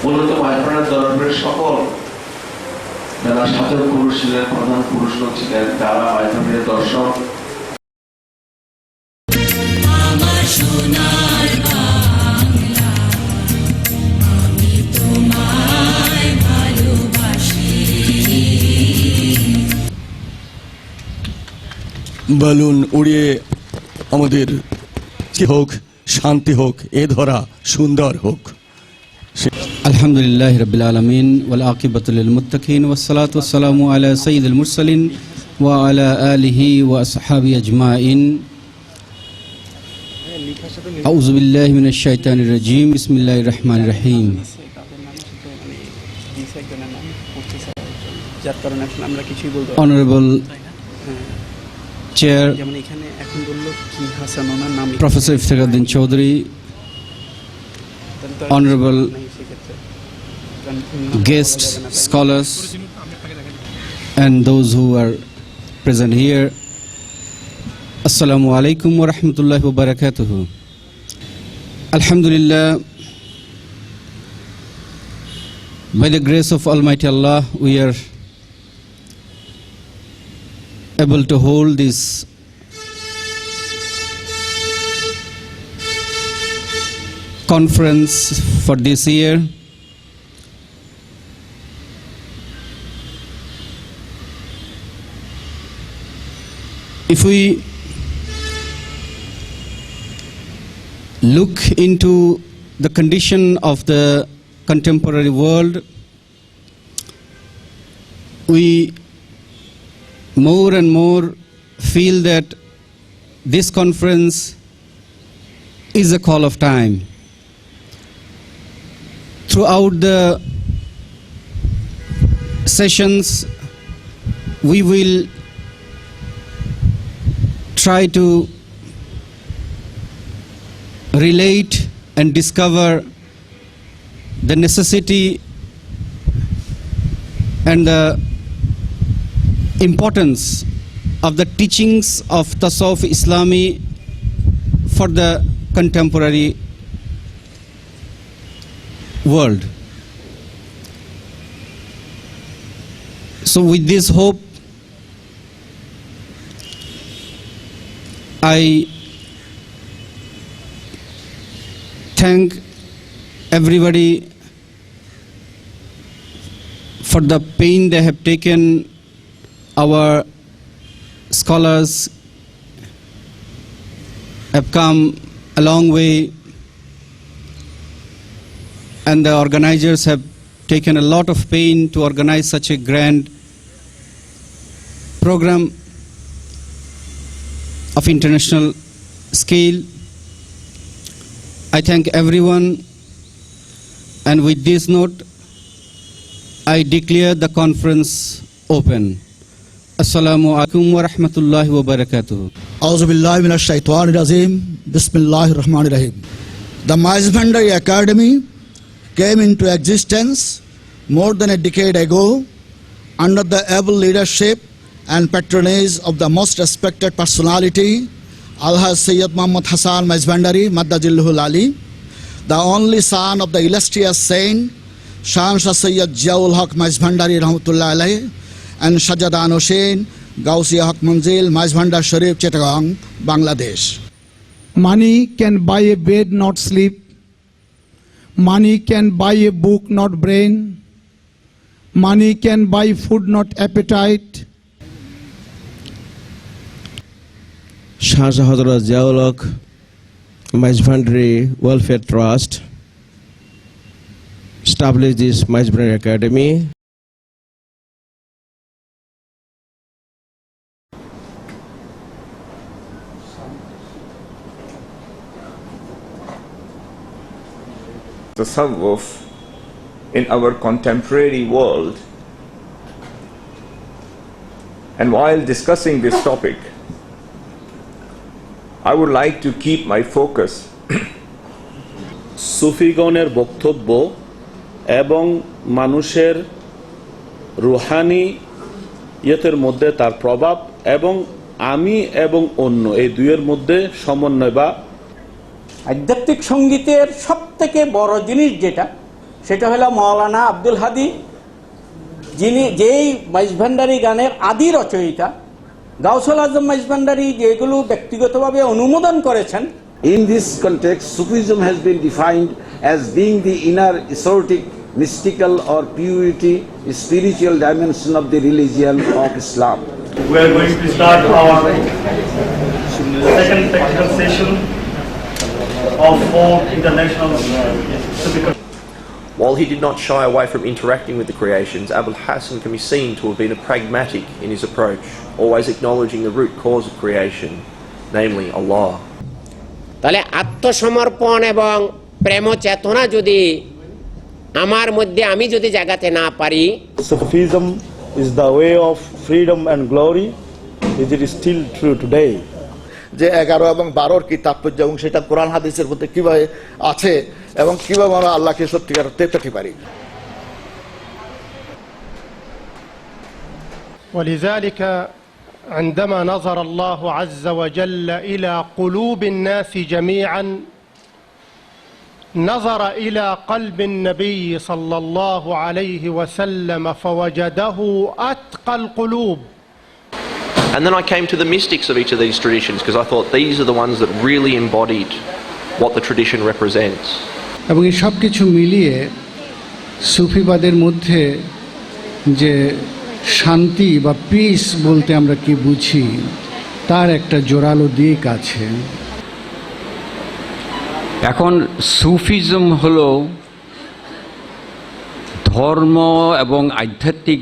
মূলত মাইথনের দরবারের সকল যারা সাধক পুরুষ ছিলেন, প্রধান পুরুষ লোক ছিলেন, তারা মাইথনের দর্শক। বালুন উড়িয়ে আমাদের হোক, শান্তি হোক, এ ধরা সুন্দর হোক। আলহামদুলিল্লাহ রাব্বিল আলামিন ওয়াল আকিবাতু লিল মুত্তাকিন ওয়াস সালাতু ওয়াস সালামু আলা সাইয়্যিদিল মুরসালিন ওয়া আলা আলিহি ওয়া আসহাবিহি আজমাইন। আউযু বিল্লাহি মিনাশ শাইতানির রাজীম। বিসমিল্লাহির রহমানির রহিম। Honourable chair professor Iftekhar Uddin Chowdhury, honorable guests, scholars, and those who are present here, Assalamu alaikum wa rahmatullahi wa barakatuh. Alhamdulillah, by the grace of Almighty Allah, we are able to hold this conference for this year. If we look into the condition of the contemporary world, we more and more feel that this conference is a call of time. Throughout the sessions, we will try to relate and discover the necessity and the importance of the teachings of Tasawwuf Islami for the contemporary world. So with this hope, I thank everybody for the pain they have taken. Our scholars have come a long way, and the organizers have taken a lot of pain to organize such a grand program of international scale. I thank everyone, and with this note, I declare the conference open. Assalamu alaikum wa rahmatullahi wa barakatuh. Auzu billahi minash shaitanir rajeem. Bismillahir rahmanir rahim. The Miles Bhandari Academy came into existence more than a decade ago under the able leadership and patronage of the most respected personality, Alhaj Sayyid Muhammad Hassan Miles Bhandari Maddajilluhul Ali, the only son of the illustrious saint Shahan Shah Sayyid Ziaul Haq Miles Bhandari Rahmatullah Alayhi and Shajadan Hussain Gausiya Haq Manzil Miles Bhandar Sharif, Chittagong, Bangladesh. Money can buy a bed, not sleep. Money can buy a book, not brain. Money can buy food, not appetite. Shah Hazrat Ziaul Haq Miles Bhandari Welfare Trust established this Miles Bhandari Academy. Tasawwuf in our contemporary world. And while discussing this topic, I would like to keep my focus সুফিগণের বক্তব্য এবং মানুষের Rouhani ইয়তের মধ্যে তার প্রভাব এবং আমি এবং অন্য এই দুইয়ের মধ্যে সমন্বয় বা আধ্যাত্মিক সঙ্গীতের সবথেকে বড় জিনিস যেটা, সেটা হলো মাওলানা আব্দুল হাদি, যেই মাইজভান্ডারি গানের আদি রচয়িতা। গাউসুল আজম মাইজভান্ডারি যেগুলো ব্যক্তিগতভাবে অনুমোদন করেছেন। In this context, Sufism has been defined as being the inner esoteric, mystical or purity, spiritual dimension of the religion of Islam. We are going to start our second practical session of 4 international Sufi. While he did not shy away from interacting with the creations, Abul Hassan can be seen to have been a pragmatic in his approach, always acknowledging the root cause of creation, namely Allah. তাহলে আত্মসমর্পণ এবং প্রেম চেতনা যদি আমার মধ্যে আমি যদি জাগাতে না পারি, Sufism is the way of freedom and glory. Is it still true today? যে 11 এবং 12 কি তাৎপর্য এবং সেটা কোরআন হাদিসের মধ্যে কিভাবে আছে এবং কিভাবে আমরা আল্লাহকে সত্যিকার পেতে পারি। ولذلك عندما نظر الله عز وجل إلى قلوب الناس جميعا نظر إلى قلب النبي صلى الله عليه وسلم فوجده أتقى القلوب. And then I came to the mystics of each of these traditions because I thought these are the ones that really embodied what the tradition represents. এবং এই সব কিছু মিলিয়ে সুফিবাদের মধ্যে যে শান্তি বা পিস বলতে আমরা কি বুঝি তার একটা জোরালো দিক আছে। এখন সুফিজম হলো ধর্ম এবং আধ্যাত্মিক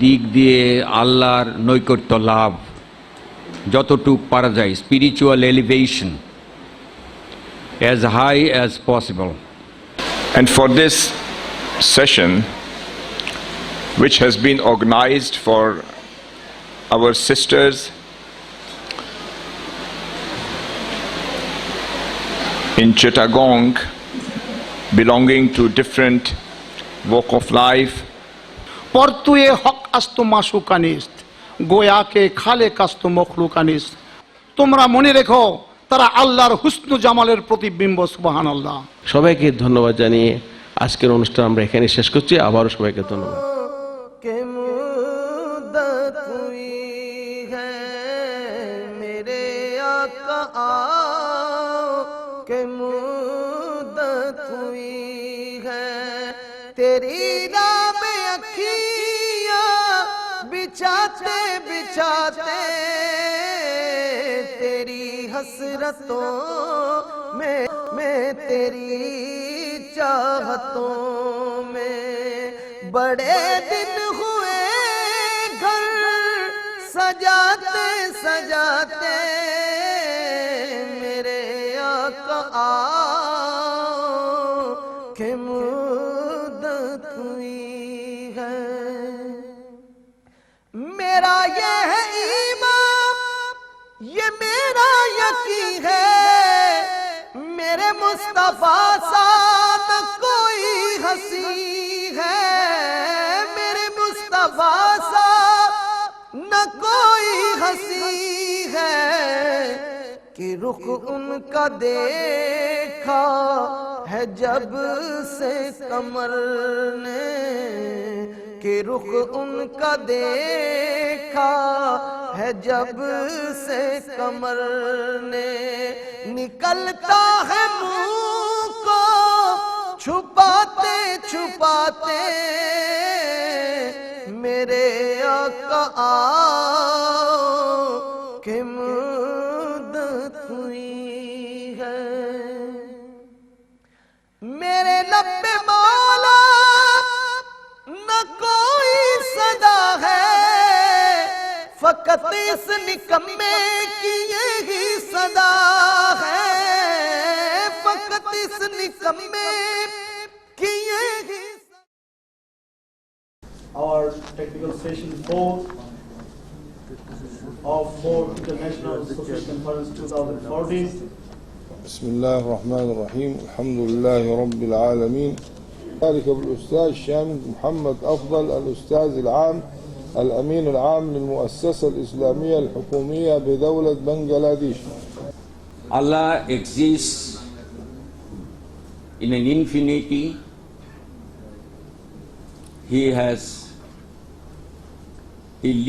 দিক দিয়ে আল্লাহর নৈকট্য লাভ, যতটুকু পারা যায়, spiritual elevation as high as possible. And for this session, which has been organized for our sisters in Chittagong, belonging to different walk of life, পরতুয়ে হক আস্তু মাসুকানিস্ত গোয়াকে খালে কাস্তু মখলুকানিস্ত। তোমরা মনে রেখো তারা আল্লাহর হুসনু জামালের প্রতিবিম্ব। সুবহানাল্লাহ। সবাইকে ধন্যবাদ জানিয়ে আজকের অনুষ্ঠান আমরা এখানে শেষ করছি। আবারও সবাইকে ধন্যবাদ। तेरी राह में अखियां बिछाते बिछाते तेरी हसरतों में तेरी चाहतों में बड़े दिन हुए घर सजाते सजाते मेरे आका के मुद्दत हुई है। मेरा ये है ईमान, ये मेरा यकीन है, मेरे मुस्तफा सा न कोई हंसी है, मेरे मुस्तफा सा न कोई हंसी है कि रुख उनका देखा है जब से कमर ने, कि रुख उनका देखा है जब से कमर ने, निकलता है मुंह को छुपाते छुपाते मेरे आका के मुद्दत हुई है। मेरे लब पे मौला न कोई सदा है, फकत इस निकम्मे की यही सदा है, फकत इस निकम्मे की यही। Our technical session 4 of 4 International Sufi Conference 2014. بسم الله الرحمن الرحيم. الحمد لله رب العالمين. ذلك بالأستاذ شامل محمد أفضل، الأستاذ العام الأمين العام للمؤسسة الإسلامية الحكومية بدولة بنغلاديش. Allah exists in an infinity he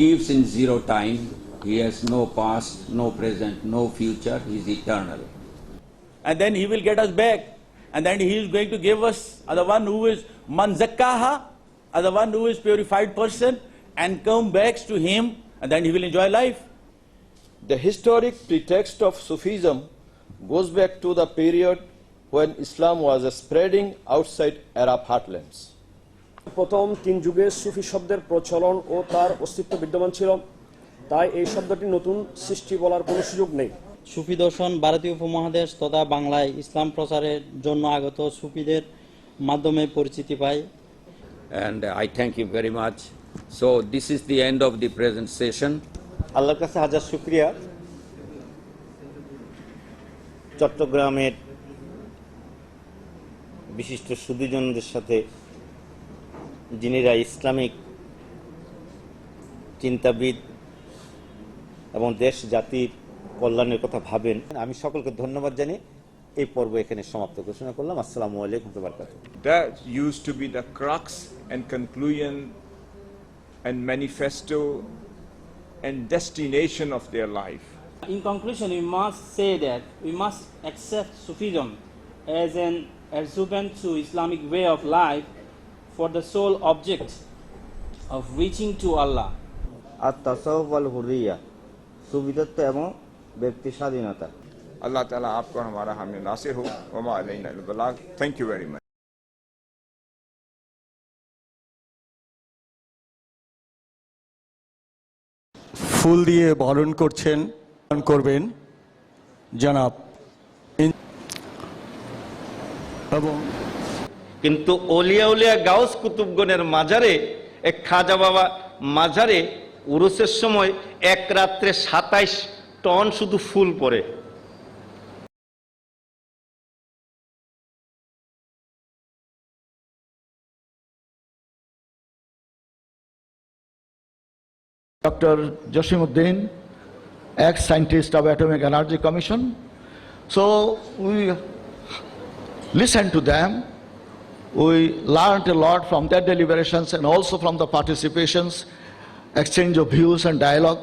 lives in zero time. He has no past, no present, no future. He is eternal. And then he will get us back. And then he is going to give us the one who is man zakkaha, the one who is purified person, and come back to him, and then he will enjoy life. The historic pretext of Sufism goes back to the period when Islam was spreading outside Arab heartlands. প্রথম 3 যুগে সুফি শব্দের প্রচলন ও তার অস্তিত্ব বিদ্যমান ছিল, তাই এই শব্দটি নতুন সৃষ্টি বলার কোনো সুযোগ নেই। সুফি দর্শন ভারতীয় উপমহাদেশ তথা বাংলায় ইসলাম প্রচারের জন্য আগত সুফিদের মাধ্যমে পরিচিতি পায়। And I thank you very much. So this is the end of the present session. আল্লাহর কাছে হাজার শুকরিয়া, চট্টগ্রামের বিশিষ্ট সুধীজনদের সাথে যিনিরা ইসলামিক চিন্তাবিদ এবং দেশ জাতির কল্যাণের কথা ভাবেন, আমি সকলকে ধন্যবাদ জানিয়ে এই পর্ব এখানে সমাপ্ত ঘোষণা করলাম। আসসালামু আলাইকুম ওয়া বারাকাতুহু। That used to be the crux and conclusion and manifesto and destination of their life. In conclusion, we must say that we must accept Sufism as an adjuvant to Islamic way of life for the sole object of reaching to Allah. at-tasawwuf wal hurriya, সুবিধত্ব এবং ব্যক্তি স্বাধীনতা। Allah Ta'ala आपको हमारा हामी नासिर हो। वमा अलैना इल्ला बलाग। Thank you very much. ফুল দিয়ে বরণ করবেন জনাব এবং কিন্তু ওলিয়া উলিয়া গাউস কুতুবগণের মাজারে, এক খাজা বাবা মাজারে উরুসের সময় এক রাত্রে 27 টন শুধু ফুল পড়ে। Dr. Jasimuddin, ex-scientist of Atomic Energy Commission. So we listened to them. We learned a lot from their deliberations and also from the participations, exchange of views and dialogue.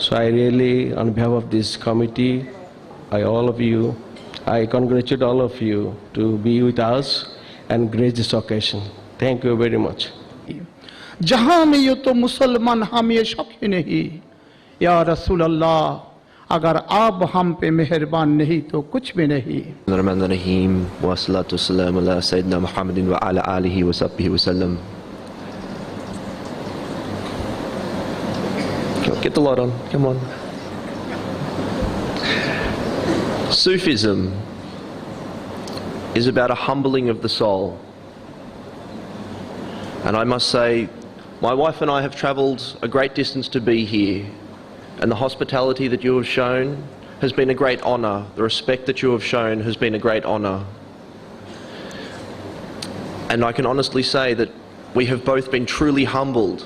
So I really, on behalf of this committee, I congratulate all of you to be with us and grace this occasion. Thank you very much. जहां में ये तो मुसलमान हम ये शक ही नहीं, या रसूल अल्लाह अगर आप हम पे मेहरबान नहीं तो कुछ भी नहीं। Bismillahirrahmanirrahim wa salatu wassalamu ala sayyidina Muhammadin wa ala alihi wa sahbihi wa sallam. Get the light on, come on. Sufism is about a humbling of the soul. And I must say, my wife and I have travelled a great distance to be here, and the hospitality that you have shown has been a great honour. The respect that you have shown has been a great honour. And I can honestly say that we have both been truly humbled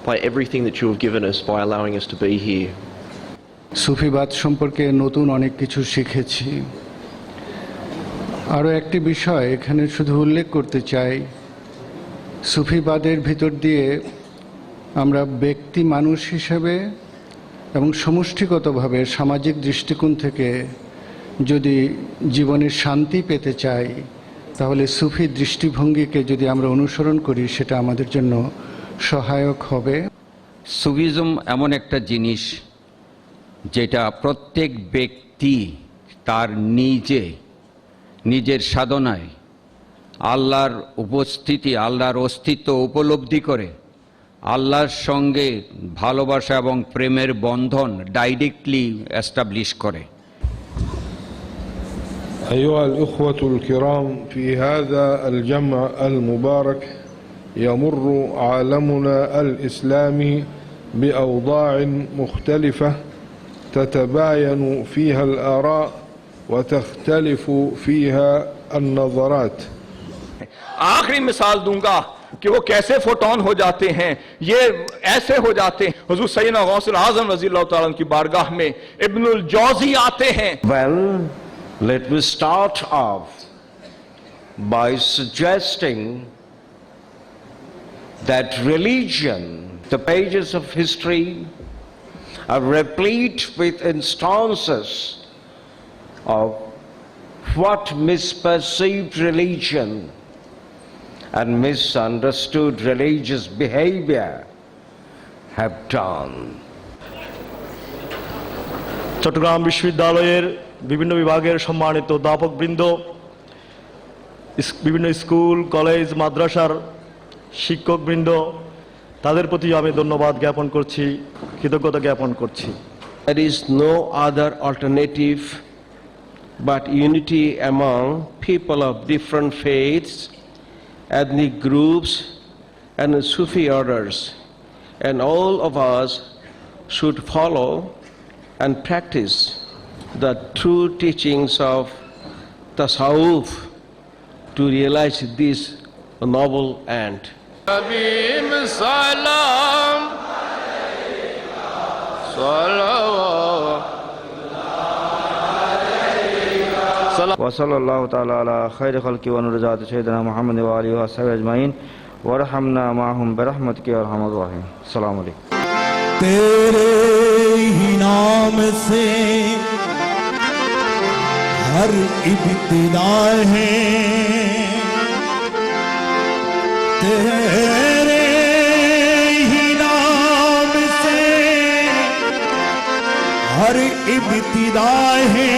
by everything that you have given us by allowing us to be here. সুফিবাদ সম্পর্কে নতুন অনেক কিছু শিখেছি। আরও একটি বিষয় এখানে শুধু উল্লেখ করতে চাই, সুফিবাদের ভিতর দিয়ে আমরা ব্যক্তি মানুষ হিসেবে এবং সমষ্টিগতভাবে সামাজিক দৃষ্টিকোণ থেকে যদি জীবনের শান্তি পেতে চাই, তাহলে সুফি দৃষ্টিভঙ্গিকে যদি আমরা অনুসরণ করি সেটা আমাদের জন্য সহায়ক হবে। সুফিজম এমন একটা জিনিস যেটা প্রত্যেক ব্যক্তি তার নিজের সাধনায় আল্লাহর উপস্থিতি, আল্লাহর অস্তিত্ব উপলব্ধি করে আল্লাহর সঙ্গে ভালোবাসা এবং প্রেমের বন্ধন ডাইরেক্টলি এস্টাবলিশ করে। أيها الإخوة الكرام، في هذا الجمع المبارك يمر عالمنا الإسلامي بأوضاع مختلفة تتباين فيها الآراء وتختلف فيها النظرات. आखिरी मिसाल दूंगा कि वो कैसे फोटोन हो जाते हैं, ये ऐसे हो जाते हैं। हुजूर सैयदना गौसुल आजम रज़ियल्लाहु ताला की बारगाह में इब्नुल जौज़ी आते हैं। Well, let me start off by suggesting that religion, the pages of history are replete with instances of what misperceived religion and misunderstood religious behavior have done. Chittagong বিশ্ববিদ্যালয়ের বিভিন্ন বিভাগের সম্মানিত অধ্যাপকবৃন্দ, বিভিন্ন স্কুল কলেজ মাদ্রাসার শিক্ষকবৃন্দ, তাদের প্রতি আমি ধন্যবাদ জ্ঞাপন করছি, কৃতজ্ঞতা জ্ঞাপন করছি। There is no other alternative but unity among people of different faiths, ethnic groups, and Sufi orders, and all of us should follow and practice the true teachings of Tasawwuf to realize this noble end. वसल्लल्लाहु ताला अला खैर खल्क़ि व नूरजात सय्यिदिना मुहम्मद व आलिहि व अस्हाबिहि अजमाइन वरहमना माहुम बिरहमतिका या अरहमर राहिमीन। अस्सलामु अलैकुम। तेरे ही नाम से हर इब्तिदा है, तेरे ही नाम से हर इब्तिदा है,